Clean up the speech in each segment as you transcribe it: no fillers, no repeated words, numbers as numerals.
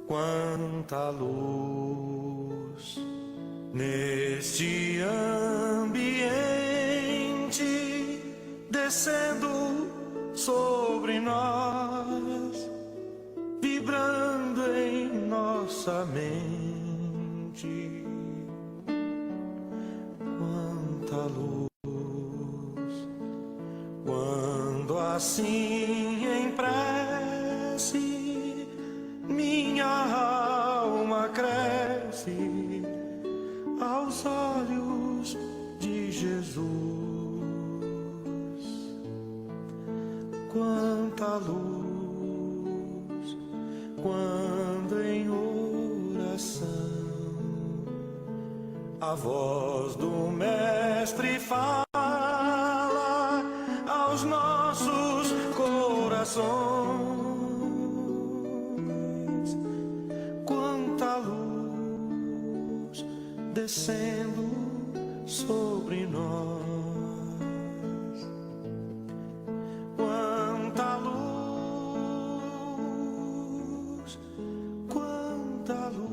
Quanta luz neste ambiente descendo sobre nós, vibrando em nossa mente. Quanta luz, quando assim em prece minha alma cresce aos olhos de Jesus. Quanta luz, quando em oração a voz do Mestre fala aos nossos corações. Quanta luz descendo sobre nós. Quanta luz, quanta luz,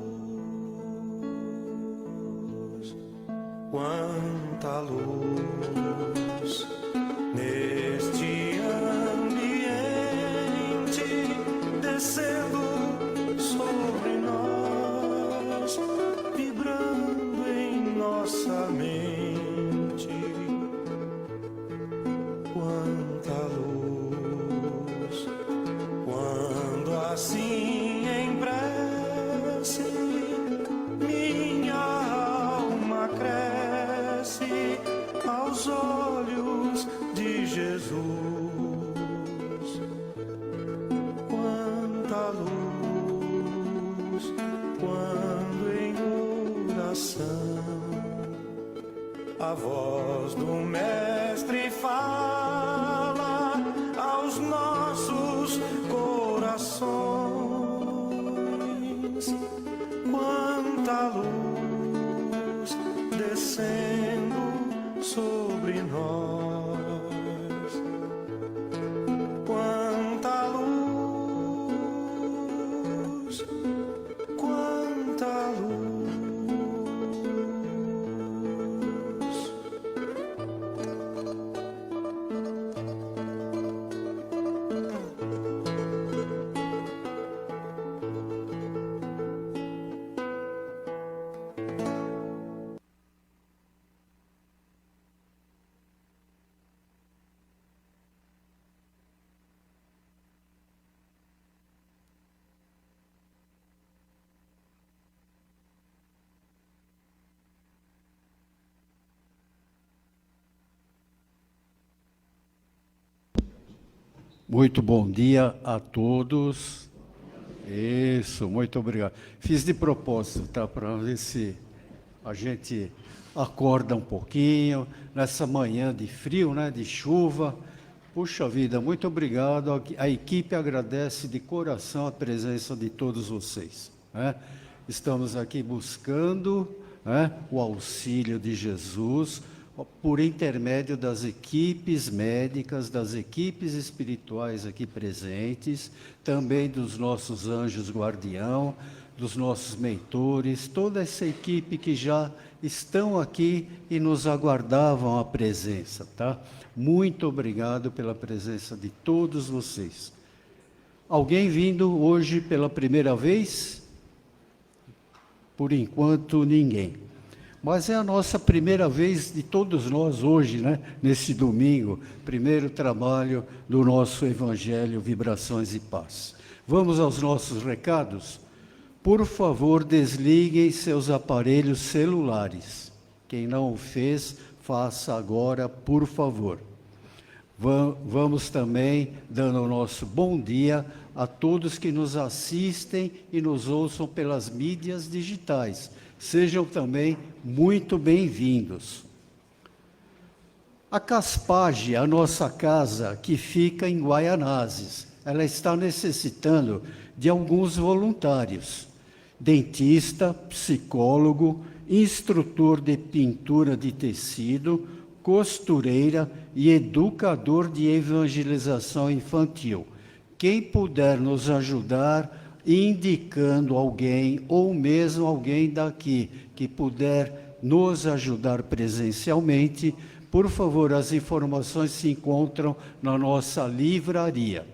quanta luz neste ambiente descendo sobre nós, vibrando em nossa mente. Quanta luz, quando assim em prece minha alma cresce aos olhos de Jesus. Quanta luz, quando em oração a voz do Mestre fala aos nossos corações. Quanta luz descendo sobre nós. Quanta luz, quanta luz. Muito bom dia a todos. Isso, muito obrigado. Fiz de propósito, tá? Para ver se a gente acorda um pouquinho nessa manhã de frio, né? De chuva. Puxa vida, muito obrigado. A equipe agradece de coração a presença de todos vocês, né? Estamos aqui buscando, né, o auxílio de Jesus por intermédio das equipes médicas, das equipes espirituais aqui presentes, também dos nossos anjos guardião, dos nossos mentores, toda essa equipe que já estão aqui e nos aguardavam a presença, tá? Muito obrigado pela presença de todos vocês. Alguém vindo hoje pela primeira vez? Por enquanto, ninguém. Mas é a nossa primeira vez de todos nós hoje, né? Nesse domingo, primeiro trabalho do nosso Evangelho Vibrações e Paz. Vamos aos nossos recados? Por favor, desliguem seus aparelhos celulares. Quem não o fez, faça agora, por favor. Vamos também dando o nosso bom dia a todos que nos assistem e nos ouçam pelas mídias digitais. Sejam também muito bem-vindos. A Caspage, a nossa casa, que fica em Guaianazes, ela está necessitando de alguns voluntários. Dentista, psicólogo, instrutor de pintura de tecido, costureira e educador de evangelização infantil. Quem puder nos ajudar, indicando alguém, ou mesmo alguém daqui que puder nos ajudar presencialmente, por favor, as informações se encontram na nossa livraria.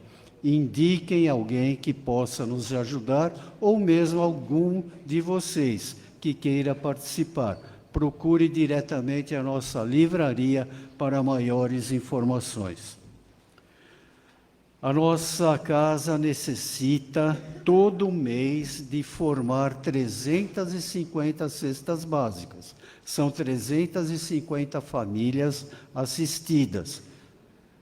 Indiquem alguém que possa nos ajudar, ou mesmo algum de vocês que queira participar. Procure diretamente a nossa livraria para maiores informações. A nossa casa necessita, todo mês, de formar 350 cestas básicas. São 350 famílias assistidas.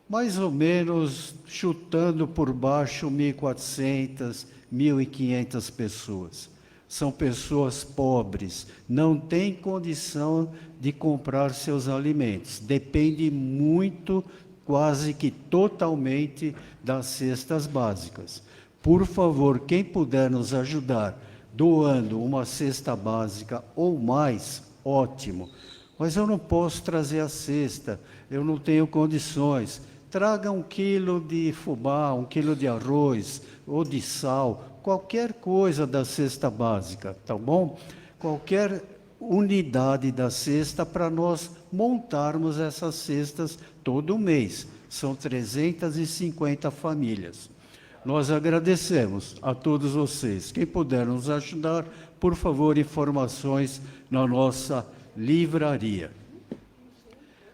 Mais ou menos, chutando por baixo, 1.400, 1.500 pessoas. São pessoas pobres, não têm condição de comprar seus alimentos. Depende muito, quase que totalmente, das cestas básicas. Por favor, quem puder nos ajudar, doando uma cesta básica ou mais, ótimo. Mas eu não posso trazer a cesta, eu não tenho condições. Traga 1 quilo de fubá, 1 quilo de arroz ou de sal, qualquer coisa da cesta básica, tá bom? Qualquer unidade da cesta para nós montarmos essas cestas todo mês. São 350 famílias. Nós agradecemos a todos vocês. Quem puder nos ajudar, por favor, informações na nossa livraria.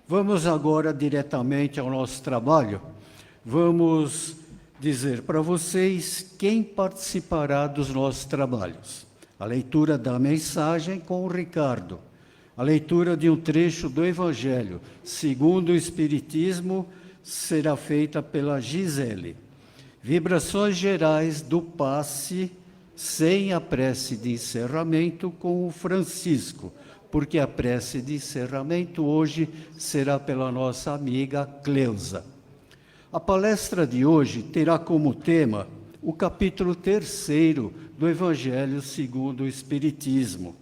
Vamos agora diretamente ao nosso trabalho. Vamos dizer para vocês quem participará dos nossos trabalhos. A leitura da mensagem com o Ricardo. A leitura de um trecho do Evangelho, segundo o Espiritismo, será feita pela Gisele. Vibrações gerais do passe, sem a prece de encerramento, com o Francisco, porque a prece de encerramento hoje será pela nossa amiga Cleusa. A palestra de hoje terá como tema o capítulo 3º do Evangelho segundo o Espiritismo.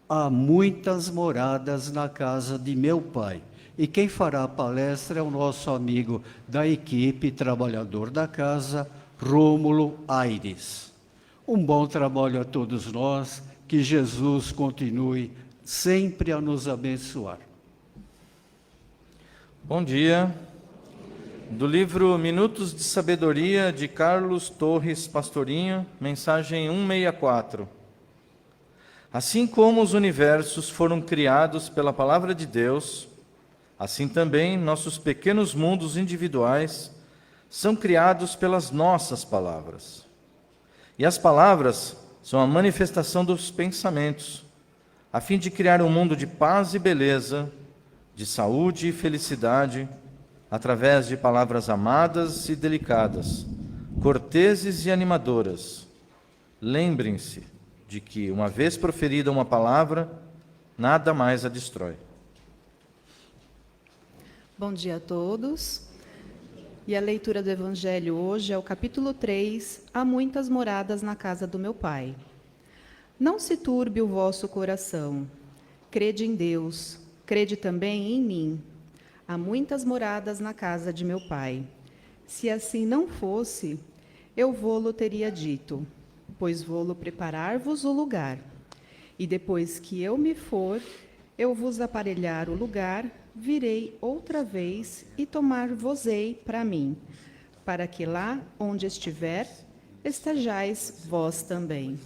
Há muitas moradas na casa de meu Pai. E quem fará a palestra é o nosso amigo da equipe, trabalhador da casa, Rômulo Aires. Um bom trabalho a todos nós, que Jesus continue sempre a nos abençoar. Bom dia. Do livro Minutos de Sabedoria, de Carlos Torres Pastorinho, mensagem 164. Assim como os universos foram criados pela palavra de Deus, assim também nossos pequenos mundos individuais são criados pelas nossas palavras. E as palavras são a manifestação dos pensamentos, a fim de criar um mundo de paz e beleza, de saúde e felicidade, através de palavras amadas e delicadas, corteses e animadoras. Lembrem-se de que, uma vez proferida uma palavra, nada mais a destrói. Bom dia a todos. E a leitura do Evangelho hoje é o capítulo 3, Há muitas moradas na casa do meu Pai. Não se turbe o vosso coração. Crede em Deus, crede também em mim. Há muitas moradas na casa de meu Pai. Se assim não fosse, eu vô-lo teria dito, pois vou-lo preparar-vos o lugar. E depois que eu me for, eu vos aparelhar o lugar, virei outra vez e tomar-vos-ei para mim, para que lá onde estiver, estejais vós também.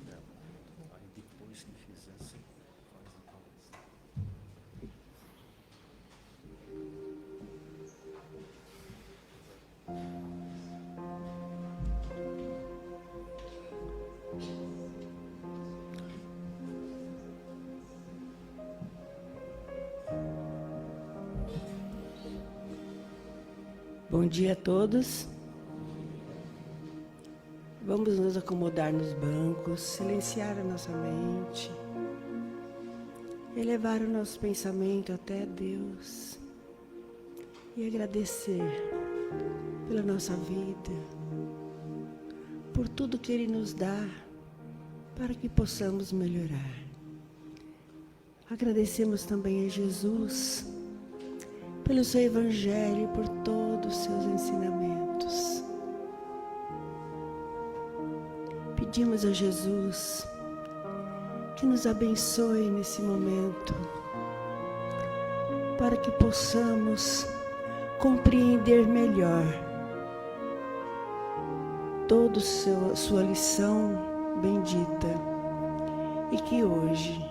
Bom dia a todos. Vamos nos acomodar nos bancos, silenciar a nossa mente, elevar o nosso pensamento até Deus e agradecer pela nossa vida, por tudo que Ele nos dá para que possamos melhorar. Agradecemos também a Jesus pelo seu Evangelho e por todos os seus ensinamentos. Pedimos a Jesus que nos abençoe nesse momento, para que possamos compreender melhor toda a sua lição bendita, e que hoje,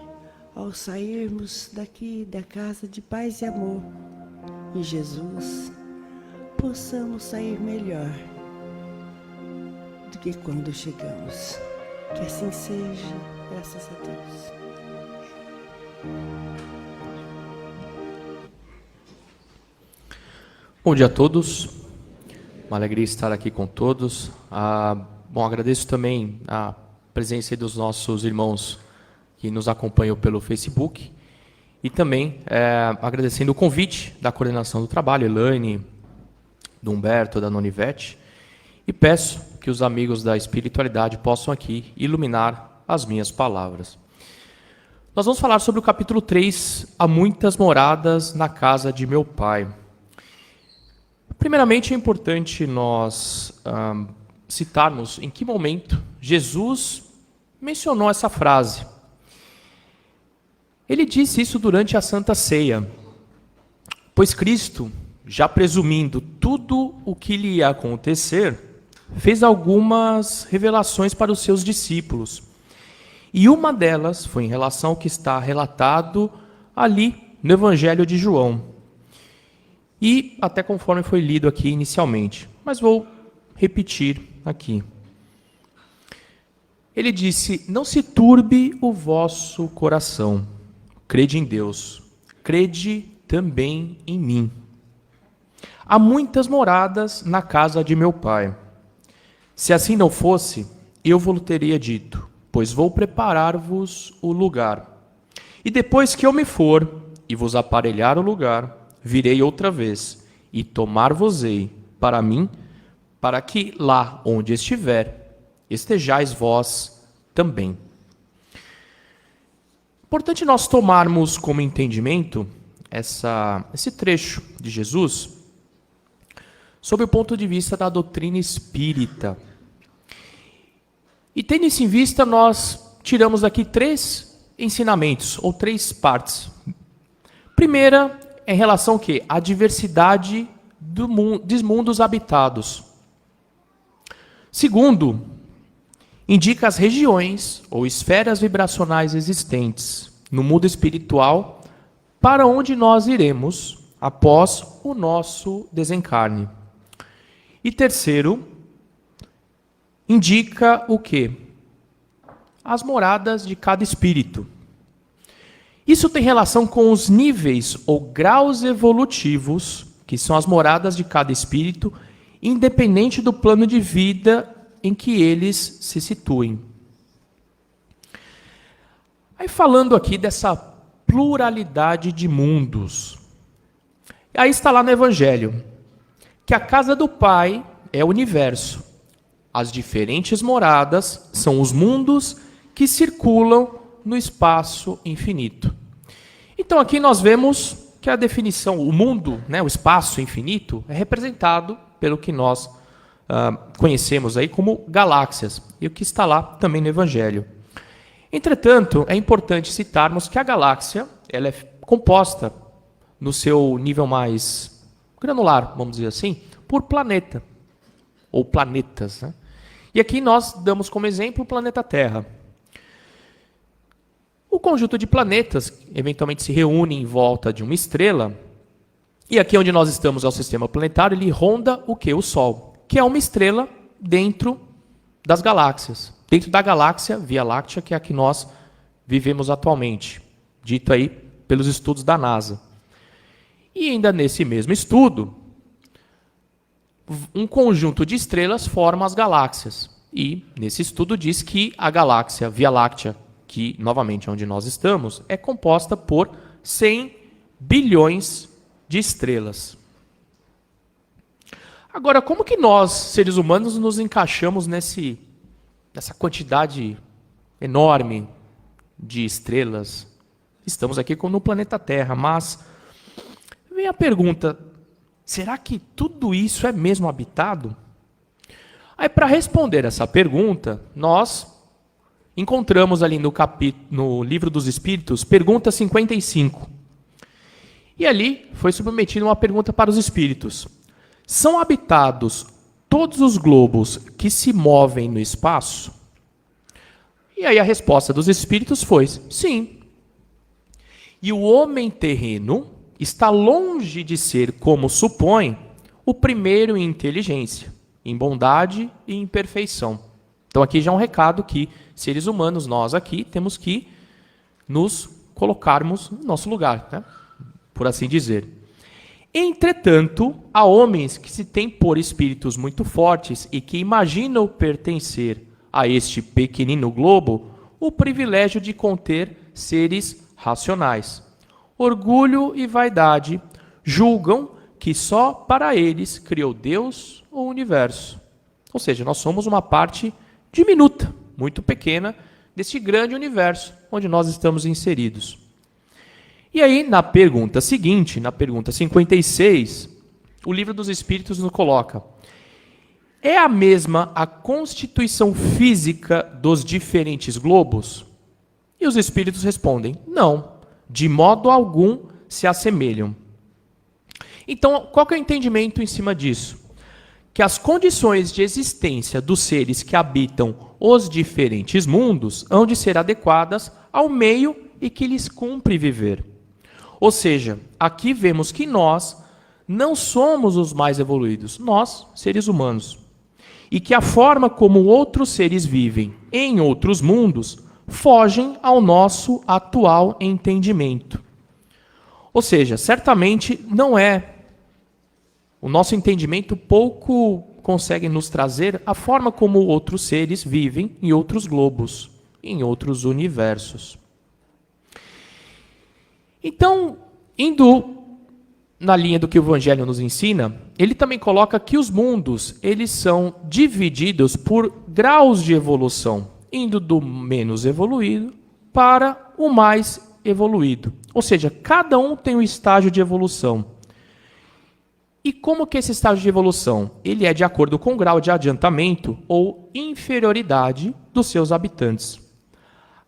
ao sairmos daqui da casa de paz e amor em Jesus, possamos sair melhor do que quando chegamos. Que assim seja, graças a Deus. Bom dia a todos, uma alegria estar aqui com todos. Bom, agradeço também a presença dos nossos irmãos que nos acompanham pelo Facebook e também agradecendo o convite da coordenação do trabalho, Elaine, do Humberto, da Nonivete, e peço que os amigos da espiritualidade possam aqui iluminar as minhas palavras. Nós vamos falar sobre o capítulo 3, Há muitas moradas na casa de meu pai. Primeiramente, é importante nós citarmos em que momento Jesus mencionou essa frase. Ele disse isso durante a Santa Ceia, pois Cristo, já presumindo tudo o que lhe ia acontecer, fez algumas revelações para os seus discípulos. E uma delas foi em relação ao que está relatado ali no Evangelho de João. E até conforme foi lido aqui inicialmente, mas vou repetir aqui. Ele disse: não se turbe o vosso coração, crede em Deus, crede também em mim. Há muitas moradas na casa de meu pai. Se assim não fosse, eu vos teria dito, pois vou preparar-vos o lugar. E depois que eu me for e vos aparelhar o lugar, virei outra vez e tomar-vos-ei para mim, para que lá onde estiver, estejais vós também. Importante nós tomarmos como entendimento esse trecho de Jesus sob o ponto de vista da doutrina espírita. E tendo isso em vista, nós tiramos aqui 3 ensinamentos, ou 3 partes. Primeira, em relação ao quê? À diversidade dos mundos habitados. Segundo, indica as regiões ou esferas vibracionais existentes no mundo espiritual para onde nós iremos após o nosso desencarne. E terceiro, indica o quê? As moradas de cada espírito. Isso tem relação com os níveis ou graus evolutivos, que são as moradas de cada espírito, independente do plano de vida em que eles se situem. Aí falando aqui dessa pluralidade de mundos. Aí está lá no Evangelho, que a casa do Pai é o universo. As diferentes moradas são os mundos que circulam no espaço infinito. Então aqui nós vemos que a definição, o mundo, o espaço infinito, é representado pelo que nós conhecemos aí como galáxias, e o que está lá também no Evangelho. Entretanto, é importante citarmos que a galáxia ela é composta, no seu nível mais granular, vamos dizer assim, por planeta, ou planetas. E aqui nós damos como exemplo o planeta Terra. O conjunto de planetas eventualmente se reúne em volta de uma estrela, e aqui onde nós estamos é o sistema planetário, ele ronda o quê? O Sol, que é uma estrela dentro das galáxias, dentro da galáxia Via Láctea, que é a que nós vivemos atualmente, dito aí pelos estudos da NASA. E ainda nesse mesmo estudo, um conjunto de estrelas forma as galáxias. E nesse estudo diz que a galáxia Via Láctea, que novamente é onde nós estamos, é composta por 100 bilhões de estrelas. Agora, como que nós, seres humanos, nos encaixamos nessa quantidade enorme de estrelas? Estamos aqui no planeta Terra, mas vem a pergunta, será que tudo isso é mesmo habitado? Aí, para responder essa pergunta, nós encontramos ali no Livro dos Espíritos, pergunta 55. E ali foi submetida uma pergunta para os espíritos. São habitados todos os globos que se movem no espaço? E aí a resposta dos espíritos foi sim. E o homem terreno está longe de ser, como supõe, o primeiro em inteligência, em bondade e em perfeição. Então aqui já é um recado que seres humanos, nós aqui, temos que nos colocarmos no nosso lugar, né? Por assim dizer. Entretanto, há homens que se têm por espíritos muito fortes e que imaginam pertencer a este pequenino globo o privilégio de conter seres racionais. Orgulho e vaidade julgam que só para eles criou Deus o universo. Ou seja, nós somos uma parte diminuta, muito pequena, deste grande universo onde nós estamos inseridos. E aí, na pergunta seguinte, na pergunta 56, o Livro dos Espíritos nos coloca: é a mesma a constituição física dos diferentes globos? E os espíritos respondem: não, de modo algum se assemelham. Então, qual que é o entendimento em cima disso? Que as condições de existência dos seres que habitam os diferentes mundos hão de ser adequadas ao meio em que lhes cumpre viver. Ou seja, aqui vemos que nós não somos os mais evoluídos, nós, seres humanos. E que a forma como outros seres vivem em outros mundos fogem ao nosso atual entendimento. Ou seja, certamente não é. O nosso entendimento pouco consegue nos trazer a forma como outros seres vivem em outros globos, em outros universos. Então, indo na linha do que o Evangelho nos ensina, ele também coloca que os mundos, eles são divididos por graus de evolução, indo do menos evoluído para o mais evoluído. Ou seja, cada um tem um estágio de evolução. E como que esse estágio de evolução? Ele é de acordo com o grau de adiantamento ou inferioridade dos seus habitantes.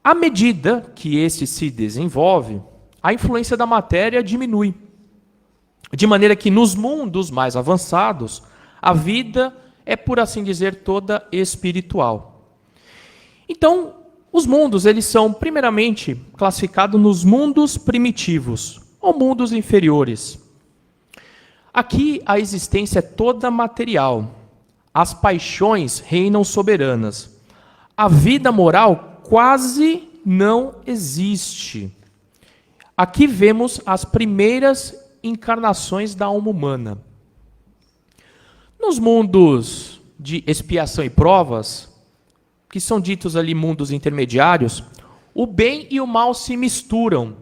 À medida que esse se desenvolve, a influência da matéria diminui. De maneira que nos mundos mais avançados, a vida é, por assim dizer, toda espiritual. Então, os mundos, eles são, primeiramente, classificados nos mundos primitivos, ou mundos inferiores. Aqui a existência é toda material. As paixões reinam soberanas. A vida moral quase não existe. Aqui vemos as primeiras encarnações da alma humana. Nos mundos de expiação e provas, que são ditos ali mundos intermediários, o bem e o mal se misturam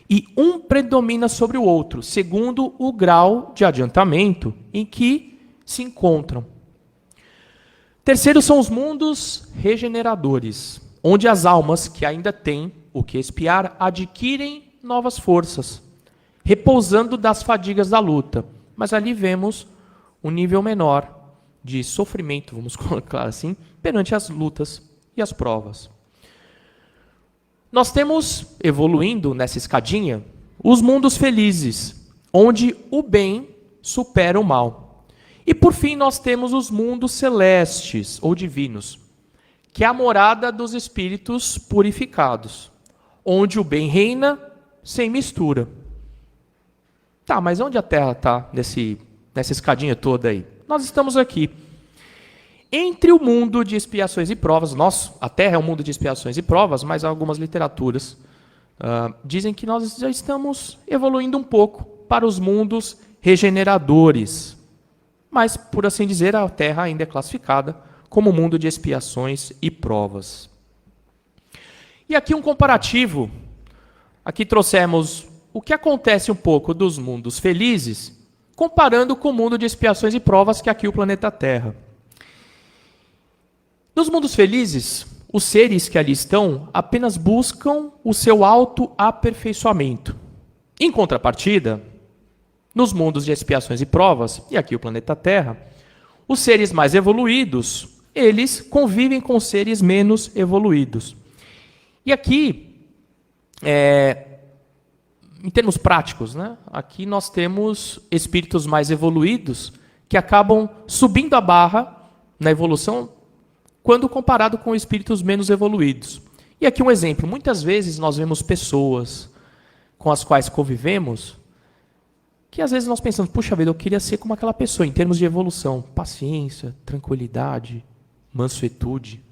e um predomina sobre o outro, segundo o grau de adiantamento em que se encontram. Terceiro são os mundos regeneradores, onde as almas que ainda têm o que expiar adquirem novas forças, repousando das fadigas da luta. Mas ali vemos um nível menor de sofrimento, vamos colocar assim, perante as lutas e as provas. Nós temos, evoluindo nessa escadinha, os mundos felizes, onde o bem supera o mal. E por fim nós temos os mundos celestes ou divinos, que é a morada dos espíritos purificados, onde o bem reina sem mistura. Tá, mas onde a Terra está nessa escadinha toda aí? Nós estamos aqui. Entre o mundo de expiações e provas, a Terra é um mundo de expiações e provas, mas algumas literaturas dizem que nós já estamos evoluindo um pouco para os mundos regeneradores. Mas, por assim dizer, a Terra ainda é classificada como mundo de expiações e provas. E aqui um comparativo. Aqui trouxemos o que acontece um pouco dos mundos felizes, comparando com o mundo de expiações e provas, que é aqui o planeta Terra. Nos mundos felizes, os seres que ali estão apenas buscam o seu autoaperfeiçoamento. Em contrapartida, Nos mundos de expiações e provas, e aqui o planeta Terra, os seres mais evoluídos, eles convivem com seres menos evoluídos. E aqui, em termos práticos, né? Aqui nós temos espíritos mais evoluídos que acabam subindo a barra na evolução quando comparado com espíritos menos evoluídos. E aqui um exemplo. Muitas vezes nós vemos pessoas com as quais convivemos que às vezes nós pensamos, puxa vida, eu queria ser como aquela pessoa em termos de evolução. Paciência, tranquilidade, mansuetude.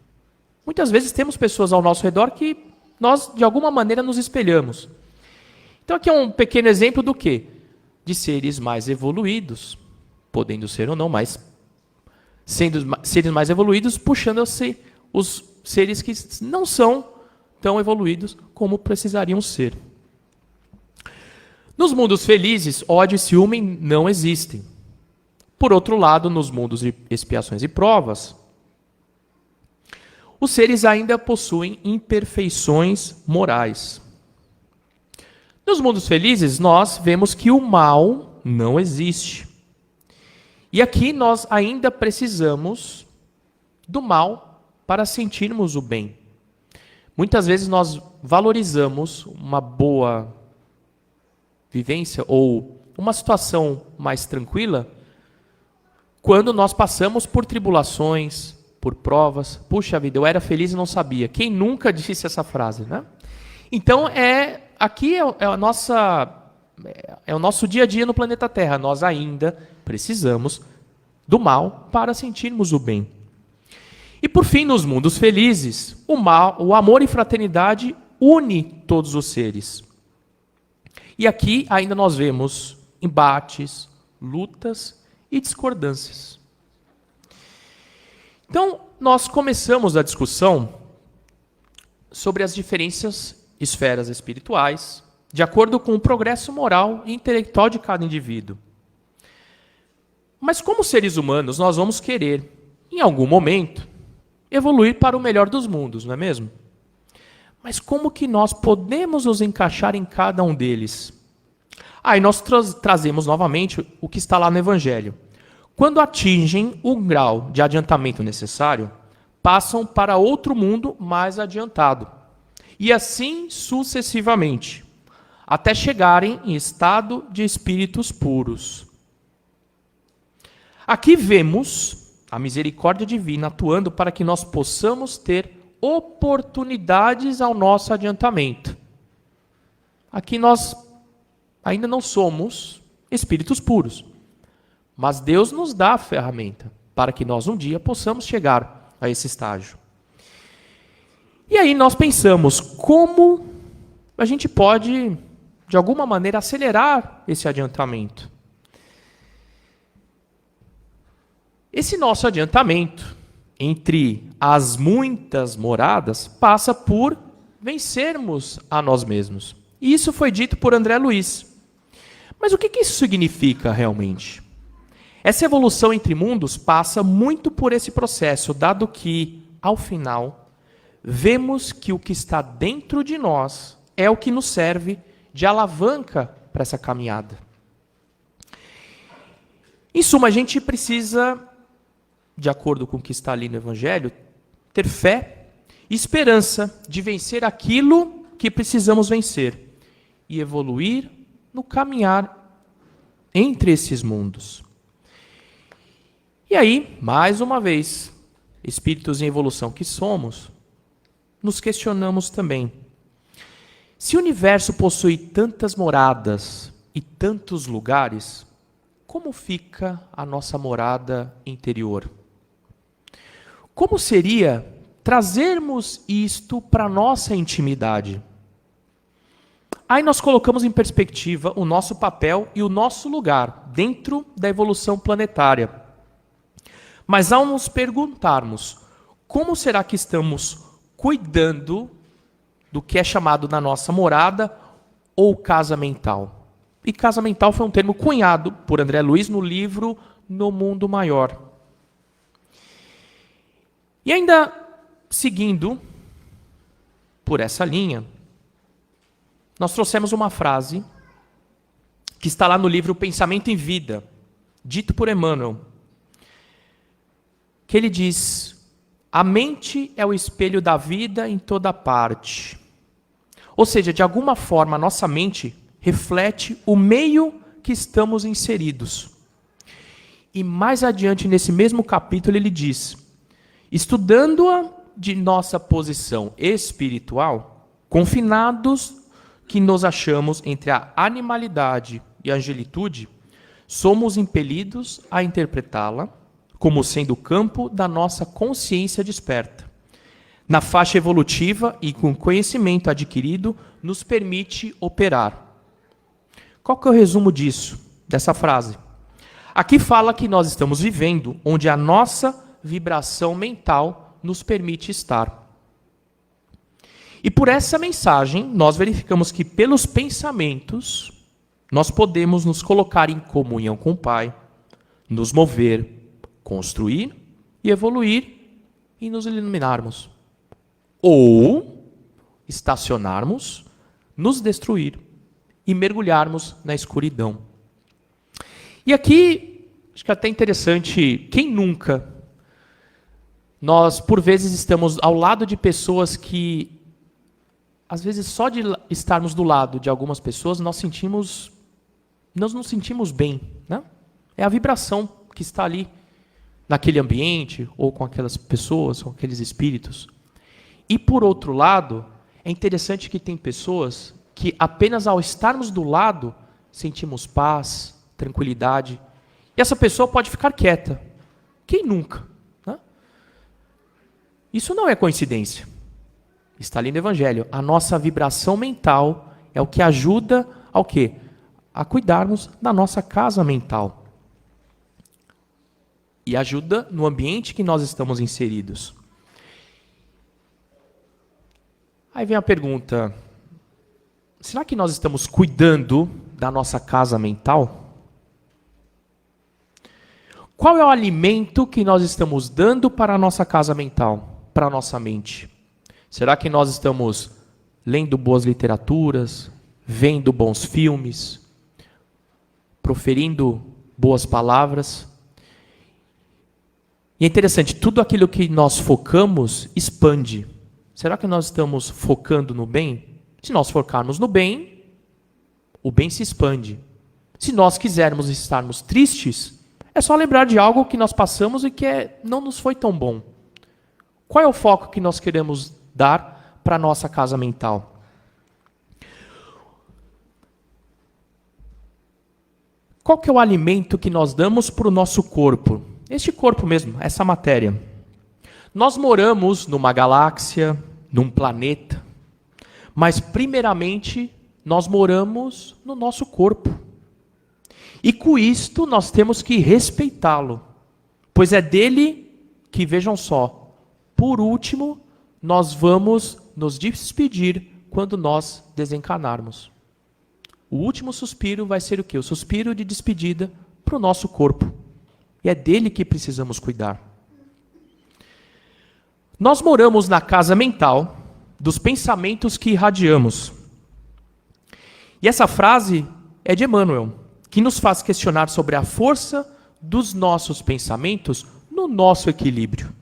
Muitas vezes temos pessoas ao nosso redor que nós, de alguma maneira, nos espelhamos. Então aqui é um pequeno exemplo do quê? De seres mais evoluídos, podendo ser ou não, mas sendo seres mais evoluídos, puxando-se os seres que não são tão evoluídos como precisariam ser. Nos mundos felizes, ódio e ciúme não existem. Por outro lado, nos mundos de expiações e provas, os seres ainda possuem imperfeições morais. Nos mundos felizes, nós vemos que o mal não existe. E aqui nós ainda precisamos do mal para sentirmos o bem. Muitas vezes nós valorizamos uma boa vivência ou uma situação mais tranquila quando nós passamos por tribulações, por provas. Puxa vida, eu era feliz e não sabia. Quem nunca disse essa frase, né? Então, aqui é o nosso dia a dia no planeta Terra. Nós ainda precisamos do mal para sentirmos o bem. E por fim, nos mundos felizes, o amor e fraternidade une todos os seres. E aqui ainda nós vemos embates, lutas e discordâncias. Então, nós começamos a discussão sobre as diferentes esferas espirituais, de acordo com o progresso moral e intelectual de cada indivíduo. Mas como seres humanos, nós vamos querer, em algum momento, evoluir para o melhor dos mundos, não é mesmo? Mas como que nós podemos nos encaixar em cada um deles? Aí nós trazemos novamente o que está lá no Evangelho. Quando atingem o grau de adiantamento necessário, passam para outro mundo mais adiantado. E assim sucessivamente, até chegarem em estado de espíritos puros. Aqui vemos a misericórdia divina atuando para que nós possamos ter oportunidades ao nosso adiantamento. Aqui nós ainda não somos espíritos puros, mas Deus nos dá a ferramenta para que nós um dia possamos chegar a esse estágio. E aí nós pensamos como a gente pode, de alguma maneira, acelerar esse adiantamento. Esse nosso adiantamento, entre as muitas moradas, passa por vencermos a nós mesmos. E isso foi dito por André Luiz. Mas o que isso significa realmente? Essa evolução entre mundos passa muito por esse processo, dado que, ao final, vemos que o que está dentro de nós é o que nos serve de alavanca para essa caminhada. Em suma, a gente precisa, de acordo com o que está ali no Evangelho, ter fé e esperança de vencer aquilo que precisamos vencer e evoluir no caminhar entre esses mundos. E aí, mais uma vez, espíritos em evolução que somos, nos questionamos também. Se o universo possui tantas moradas e tantos lugares, como fica a nossa morada interior? Como seria trazermos isto para a nossa intimidade? Aí nós colocamos em perspectiva o nosso papel e o nosso lugar dentro da evolução planetária. Mas ao nos perguntarmos como será que estamos cuidando do que é chamado na nossa morada ou casa mental. E casa mental foi um termo cunhado por André Luiz no livro No Mundo Maior. E ainda seguindo por essa linha, nós trouxemos uma frase que está lá no livro Pensamento em Vida, dito por Emmanuel, que ele diz: a mente é o espelho da vida em toda parte. Ou seja, de alguma forma, a nossa mente reflete o meio que estamos inseridos. E mais adiante, nesse mesmo capítulo, ele diz: estudando-a de nossa posição espiritual, confinados que nos achamos entre a animalidade e a angelitude, somos impelidos a interpretá-la como sendo o campo da nossa consciência desperta. Na faixa evolutiva e com conhecimento adquirido, nos permite operar. Qual que é o resumo disso, dessa frase? Aqui fala que nós estamos vivendo onde a nossa vibração mental nos permite estar. E por essa mensagem, nós verificamos que pelos pensamentos, nós podemos nos colocar em comunhão com o Pai, nos mover, construir e evoluir e nos iluminarmos. Ou estacionarmos, nos destruir e mergulharmos na escuridão. E aqui, acho que é até interessante, quem nunca? Nós, por vezes, estamos ao lado de pessoas que, às vezes, só de estarmos do lado de algumas pessoas, nós nos sentimos bem, né? É a vibração que está ali, naquele ambiente, ou com aquelas pessoas, com aqueles espíritos. E, por outro lado, é interessante que tem pessoas que apenas ao estarmos do lado, sentimos paz, tranquilidade. E essa pessoa pode ficar quieta. Quem nunca? Né? Isso não é coincidência. Está ali no Evangelho. A nossa vibração mental é o que ajuda ao quê? A cuidarmos da nossa casa mental. E ajuda no ambiente que nós estamos inseridos. Aí vem a pergunta: será que nós estamos cuidando da nossa casa mental? Qual é o alimento que nós estamos dando para a nossa casa mental, para a nossa mente? Será que nós estamos lendo boas literaturas, vendo bons filmes, proferindo boas palavras? E é interessante, tudo aquilo que nós focamos expande. Será que nós estamos focando no bem? Se nós focarmos no bem, o bem se expande. Se nós quisermos estarmos tristes, é só lembrar de algo que nós passamos e que não nos foi tão bom. Qual é o foco que nós queremos dar para a nossa casa mental? Qual que é o alimento que nós damos para o nosso corpo? Este corpo mesmo, essa matéria. Nós moramos numa galáxia, num planeta, mas primeiramente nós moramos no nosso corpo. E com isto nós temos que respeitá-lo, pois é dele que, vejam só, por último, nós vamos nos despedir quando nós desencarnarmos. O último suspiro vai ser o quê? O suspiro de despedida para o nosso corpo. E é dele que precisamos cuidar. Nós moramos na casa mental dos pensamentos que irradiamos. E essa frase é de Emmanuel, que nos faz questionar sobre a força dos nossos pensamentos no nosso equilíbrio.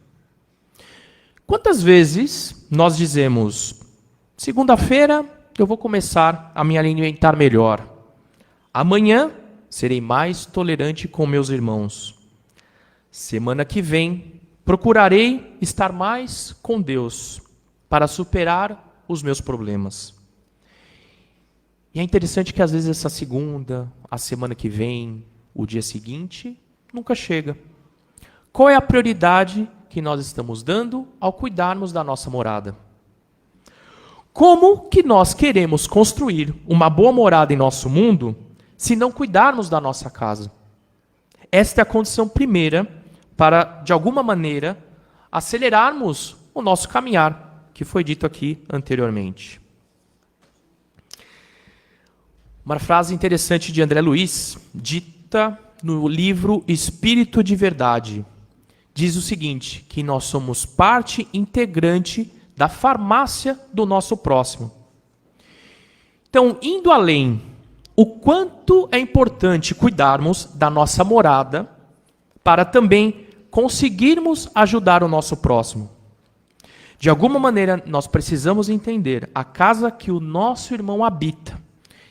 Quantas vezes nós dizemos: segunda-feira eu vou começar a me alimentar melhor. Amanhã serei mais tolerante com meus irmãos. Semana que vem procurarei estar mais com Deus para superar os meus problemas. E é interessante que às vezes essa segunda, a semana que vem, o dia seguinte, nunca chega. Qual é a prioridade que nós estamos dando ao cuidarmos da nossa morada? Como que nós queremos construir uma boa morada em nosso mundo se não cuidarmos da nossa casa? Esta é a condição primeira para, de alguma maneira, acelerarmos o nosso caminhar, que foi dito aqui anteriormente. Uma frase interessante de André Luiz, dita no livro Espírito de Verdade, diz o seguinte, que nós somos parte integrante da farmácia do nosso próximo. Então, indo além o quanto é importante cuidarmos da nossa morada para também conseguirmos ajudar o nosso próximo. De alguma maneira, nós precisamos entender a casa que o nosso irmão habita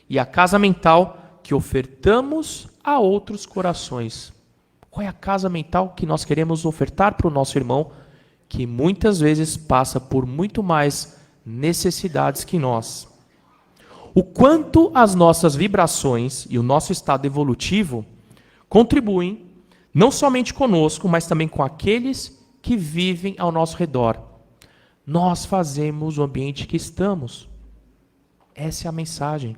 e a casa mental que ofertamos a outros corações. Qual é a casa mental que nós queremos ofertar para o nosso irmão, que muitas vezes passa por muito mais necessidades que nós? O quanto as nossas vibrações e o nosso estado evolutivo contribuem não somente conosco, mas também com aqueles que vivem ao nosso redor. Nós fazemos o ambiente que estamos. Essa é a mensagem.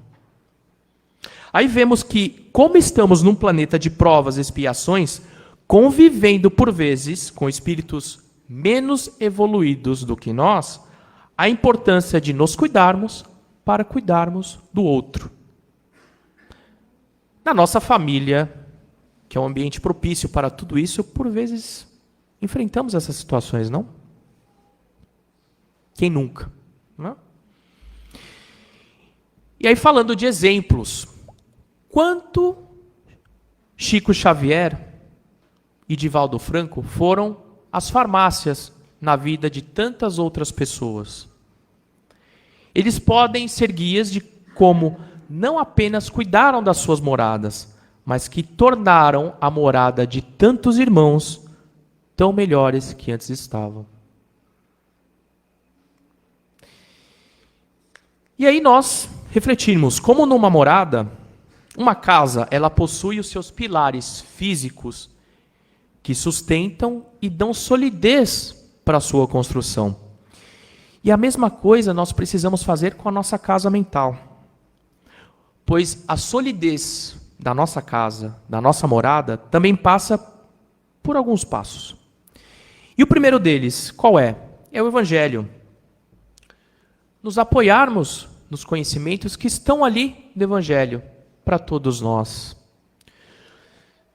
Aí vemos que, como estamos num planeta de provas e expiações, convivendo por vezes com espíritos menos evoluídos do que nós, a importância de nos cuidarmos para cuidarmos do outro. Na nossa família, que é um ambiente propício para tudo isso, por vezes enfrentamos essas situações, não? Quem nunca? Não? E aí, falando de exemplos, quanto Chico Xavier e Divaldo Franco foram as farmácias na vida de tantas outras pessoas? Eles podem ser guias de como não apenas cuidaram das suas moradas, mas que tornaram a morada de tantos irmãos tão melhores que antes estavam. E aí nós refletimos, como numa morada, uma casa, ela possui os seus pilares físicos que sustentam e dão solidez para a sua construção. E a mesma coisa nós precisamos fazer com a nossa casa mental. Pois a solidez da nossa casa, da nossa morada, também passa por alguns passos. E o primeiro deles, qual é? É o Evangelho. Nos apoiarmos nos conhecimentos que estão ali no Evangelho, para todos nós.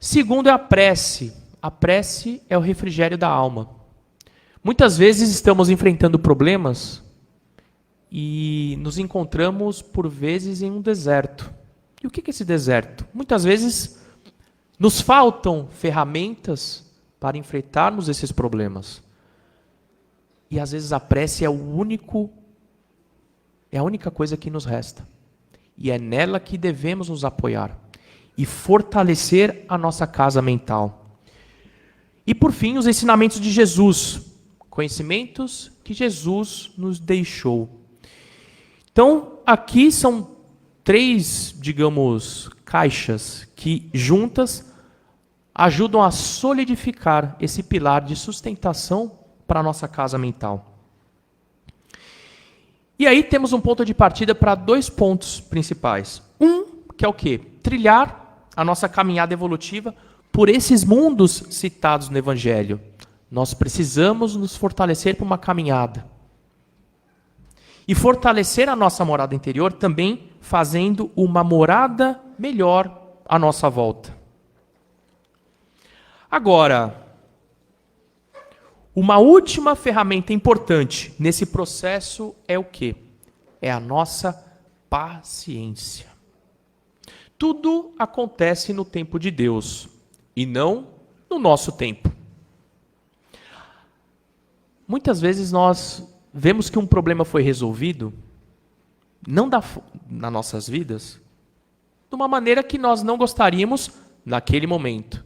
Segundo é a prece. A prece é o refrigério da alma. Muitas vezes estamos enfrentando problemas e nos encontramos, por vezes, em um deserto. E o que é esse deserto? Muitas vezes nos faltam ferramentas para enfrentarmos esses problemas. E às vezes a prece é a única coisa que nos resta. E é nela que devemos nos apoiar e fortalecer a nossa casa mental. E por fim, os ensinamentos de Jesus, conhecimentos que Jesus nos deixou. Então, aqui são 3, digamos, caixas que juntas ajudam a solidificar esse pilar de sustentação para a nossa casa mental. E aí temos um ponto de partida para 2 pontos principais. Que é o quê? Trilhar a nossa caminhada evolutiva por esses mundos citados no Evangelho. Nós precisamos nos fortalecer para uma caminhada. E fortalecer a nossa morada interior também fazendo uma morada melhor à nossa volta. Agora, uma última ferramenta importante nesse processo é o quê? É a nossa paciência. Tudo acontece no tempo de Deus e não no nosso tempo. Muitas vezes nós vemos que um problema foi resolvido, não nas nossas vidas, de uma maneira que nós não gostaríamos naquele momento.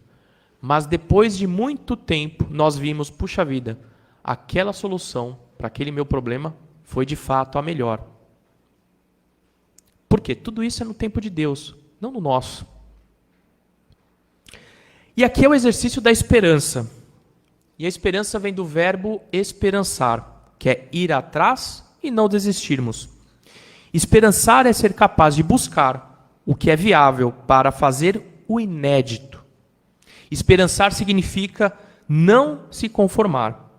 Mas depois de muito tempo, nós vimos, puxa vida, aquela solução para aquele meu problema foi de fato a melhor. Por quê? Tudo isso é no tempo de Deus, não no nosso. E aqui é o exercício da esperança. E a esperança vem do verbo esperançar, que é ir atrás e não desistirmos. Esperançar é ser capaz de buscar o que é viável para fazer o inédito. Esperançar significa não se conformar.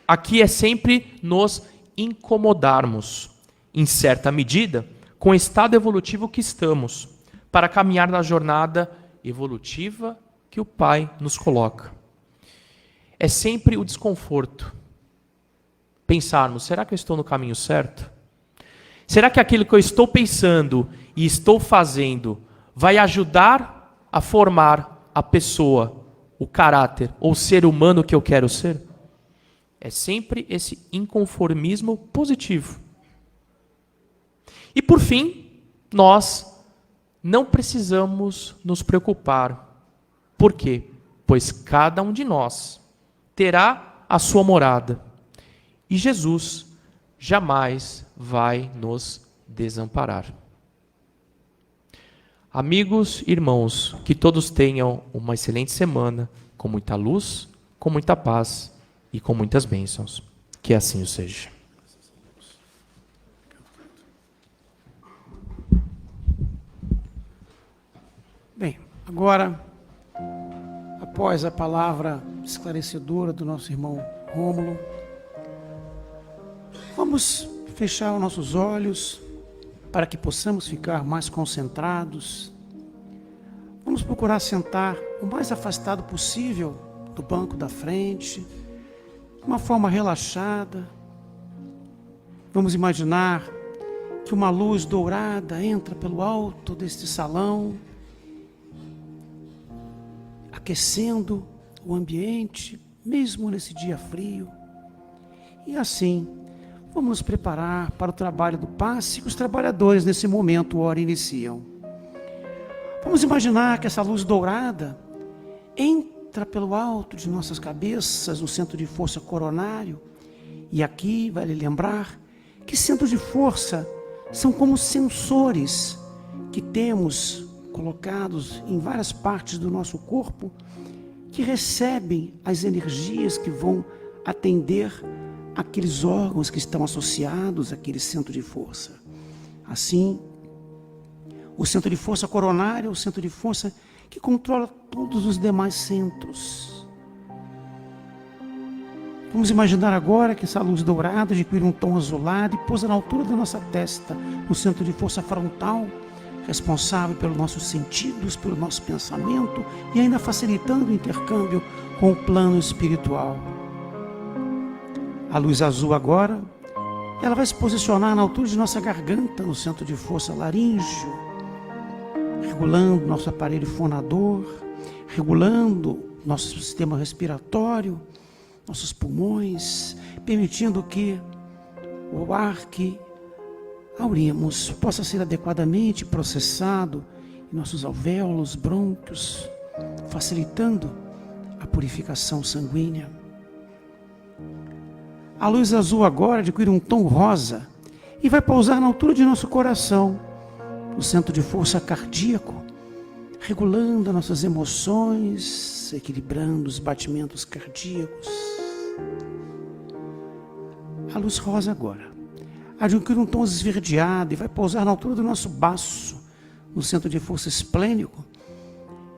Aqui é sempre nos incomodarmos, em certa medida, com o estado evolutivo que estamos, para caminhar na jornada evolutiva que o Pai nos coloca. É sempre o desconforto. Pensarmos, será que eu estou no caminho certo? Será que aquilo que eu estou pensando e estou fazendo vai ajudar a formar a pessoa, o caráter ou o ser humano que eu quero ser? É sempre esse inconformismo positivo. E por fim, nós não precisamos nos preocupar. Por quê? Pois cada um de nós terá a sua morada. E Jesus jamais vai nos desamparar. Amigos, irmãos, que todos tenham uma excelente semana, com muita luz, com muita paz e com muitas bênçãos. Que assim o seja. Bem, agora, após a palavra esclarecedora do nosso irmão Rômulo, vamos fechar os nossos olhos para que possamos ficar mais concentrados. Vamos procurar sentar o mais afastado possível do banco da frente, de uma forma relaxada. Vamos imaginar que uma luz dourada entra pelo alto deste salão, aquecendo o ambiente, mesmo nesse dia frio. E assim, vamos nos preparar para o trabalho do passe que os trabalhadores nesse momento ora iniciam. Vamos imaginar que essa luz dourada entra pelo alto de nossas cabeças, no centro de força coronário. E aqui vale lembrar que centros de força são como sensores que temos colocados em várias partes do nosso corpo, que recebem as energias que vão atender aqueles órgãos que estão associados àquele centro de força. Assim, o centro de força coronário é o centro de força que controla todos os demais centros. Vamos imaginar agora que essa luz dourada adquire um tom azulado e pousa na altura da nossa testa, no centro de força frontal, responsável pelos nossos sentidos, pelo nosso pensamento e ainda facilitando o intercâmbio com o plano espiritual. A luz azul agora, ela vai se posicionar na altura de nossa garganta, no centro de força laríngeo, regulando nosso aparelho fonador, regulando nosso sistema respiratório, nossos pulmões, permitindo que o ar que aurimos possa ser adequadamente processado em nossos alvéolos, brônquios, facilitando a purificação sanguínea. A luz azul agora adquire um tom rosa e vai pousar na altura de nosso coração, no centro de força cardíaco, regulando as nossas emoções, equilibrando os batimentos cardíacos. A luz rosa agora adquire um tom esverdeado e vai pousar na altura do nosso baço, no centro de força esplênico,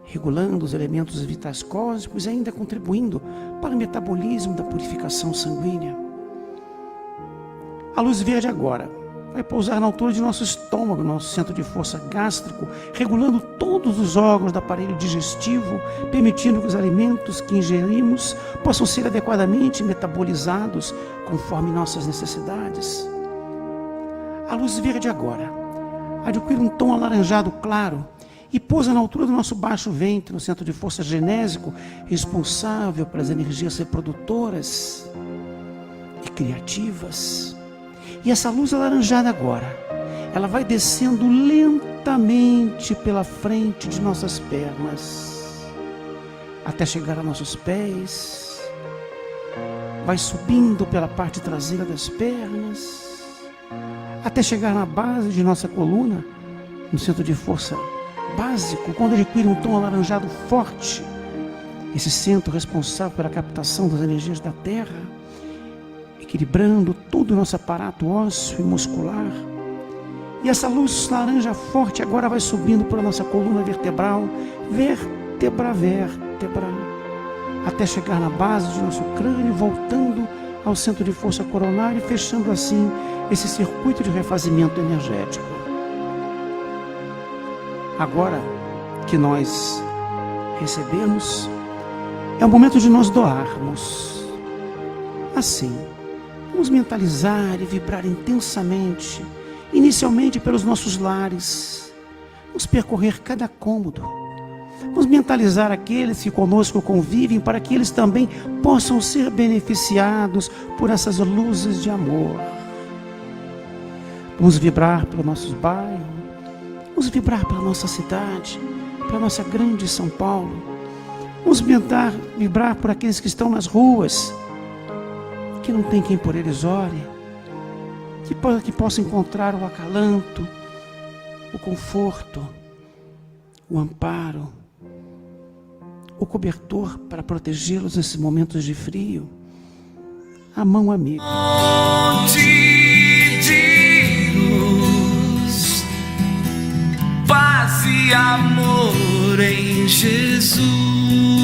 regulando os elementos vitais cósmicos e ainda contribuindo para o metabolismo da purificação sanguínea. A luz verde agora vai pousar na altura de nosso estômago, nosso centro de força gástrico, regulando todos os órgãos do aparelho digestivo, permitindo que os alimentos que ingerimos possam ser adequadamente metabolizados conforme nossas necessidades. A luz verde agora adquire um tom alaranjado claro e pousa na altura do nosso baixo ventre, no centro de força genésico, responsável pelas energias reprodutoras e criativas. E essa luz alaranjada agora, ela vai descendo lentamente pela frente de nossas pernas, até chegar a nossos pés, vai subindo pela parte traseira das pernas, até chegar na base de nossa coluna, no centro de força básico, quando adquire um tom alaranjado forte, esse centro responsável pela captação das energias da Terra, equilibrando todo o nosso aparato ósseo e muscular. E essa luz laranja forte agora vai subindo por nossa coluna vertebral, vértebra a vértebra, até chegar na base do nosso crânio, voltando ao centro de força coronária e fechando assim esse circuito de refazimento energético. Agora que nós recebemos, é o momento de nós doarmos. Assim, vamos mentalizar e vibrar intensamente inicialmente pelos nossos lares. Vamos percorrer cada cômodo. Vamos mentalizar aqueles que conosco convivem para que eles também possam ser beneficiados por essas luzes de amor. Vamos vibrar pelos nossos bairros, vamos vibrar pela nossa cidade, pela nossa grande São Paulo. Vamos vibrar por aqueles que estão nas ruas, que não tem quem por eles ore, que possam encontrar o acalanto, o conforto, o amparo, o cobertor para protegê-los nesses momentos de frio. A mão amiga. De luz, paz e amor em Jesus.